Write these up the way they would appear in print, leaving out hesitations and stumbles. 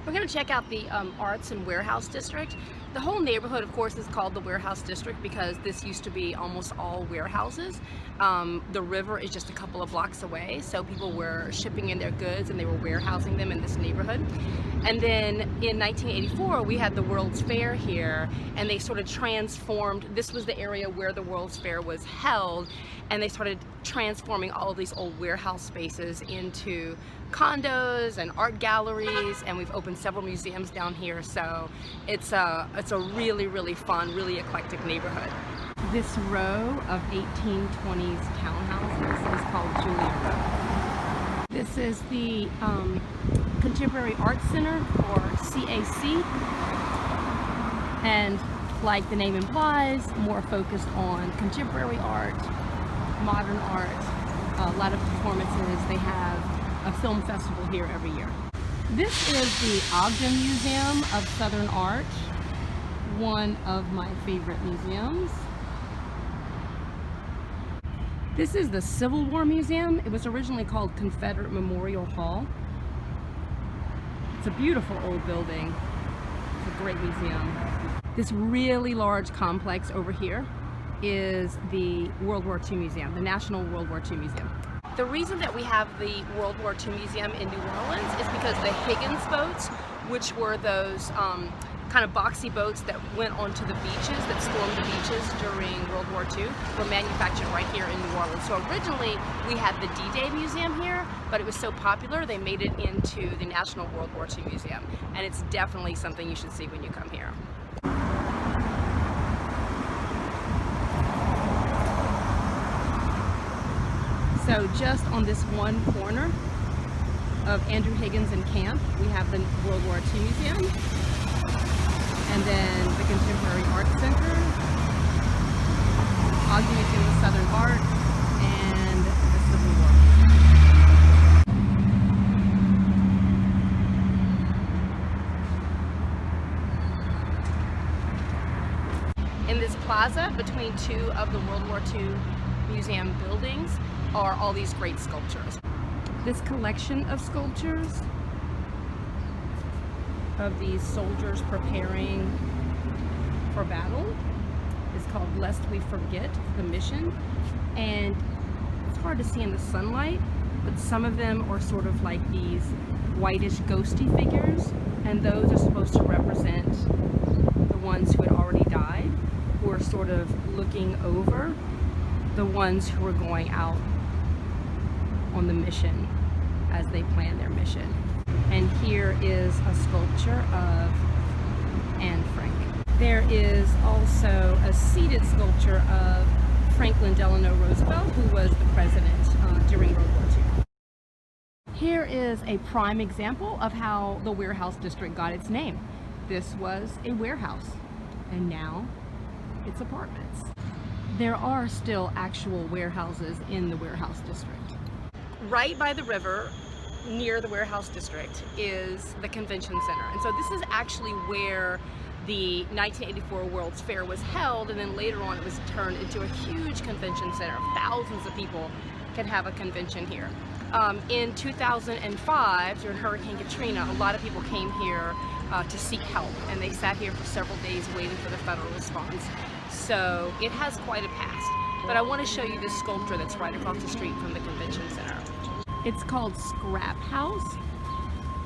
We're going to check out the Arts and Warehouse District. The whole neighborhood, of course, is called the Warehouse District because this used to be almost all warehouses. The river is just a couple of blocks away, so people were shipping in their goods and they were warehousing them in this neighborhood. And then in 1984, we had the World's Fair here, and they sort of transformed. This was the area where the World's Fair was held, and they started transforming all of these old warehouse spaces into condos and art galleries, and we've opened several museums down here, so it's a really fun, really eclectic neighborhood. This row of 1820s townhouses is called Julia Row. This is the Contemporary Art Center, or CAC, and like the name implies, more focused on contemporary art, modern art, a lot of performances. They have a film festival here every year. This is the Ogden Museum of Southern Art, one of my favorite museums. This is the Civil War Museum. It was originally called Confederate Memorial Hall. It's a beautiful old building. It's a great museum. This really large complex over here is the World War II Museum, the National World War II Museum. The reason that we have the World War II Museum in New Orleans is because the Higgins boats, which were those kind of boxy boats that went onto the beaches, that stormed the beaches during World War II, were manufactured right here in New Orleans. So originally we had the D-Day Museum here, but it was so popular they made it into the National World War II Museum. And it's definitely something you should see when you come here. So just on this one corner of Andrew Higgins and Camp, we have the World War II Museum, and then the Contemporary Art Center, Ogden Museum of Southern Art, and the Civil War. In this plaza between two of the World War II Museum buildings are all these great sculptures. This collection of sculptures of these soldiers preparing for battle is called Lest We Forget the Mission, and it's hard to see in the sunlight, but some of them are sort of like these whitish ghosty figures, and those are supposed to represent the ones who had already died, who are sort of looking over the ones who are going out on the mission as they plan their mission. And here is a sculpture of Anne Frank. There is also a seated sculpture of Franklin Delano Roosevelt, who was the president during World War II. Here is a prime example of how the Warehouse District got its name. This was a warehouse, and now it's apartments. There are still actual warehouses in the Warehouse District. Right by the river, near the Warehouse District, is the Convention Center. And so this is actually where the 1984 World's Fair was held, and then later on it was turned into a huge convention center. Thousands of people can have a convention here. In 2005, during Hurricane Katrina, a lot of people came here to seek help, and they sat here for several days waiting for the federal response. So it has quite a past. But I want to show you this sculpture that's right across the street from the Convention Center. It's called Scrap House,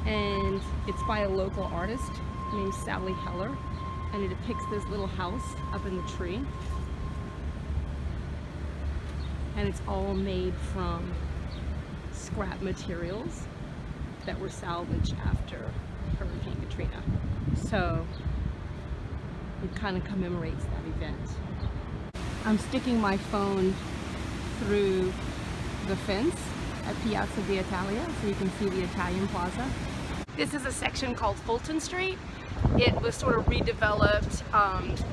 and it's by a local artist named Sally Heller, and it depicts this little house up in the tree. And it's all made from scrap materials that were salvaged after Hurricane Katrina. So it kind of commemorates that event. I'm sticking my phone through the fence at Piazza d'Italia so you can see the Italian Plaza. This is a section called Fulton Street. It was sort of redeveloped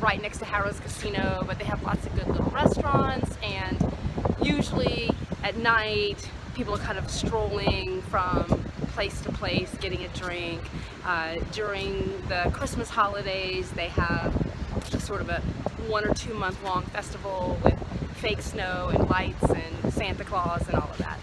right next to Harrah's Casino, but they have lots of good little restaurants, and usually at night people are kind of strolling from place to place getting a drink. During the Christmas holidays they have sort of a 1 or 2 month long festival with fake snow and lights and Santa Claus and all of that.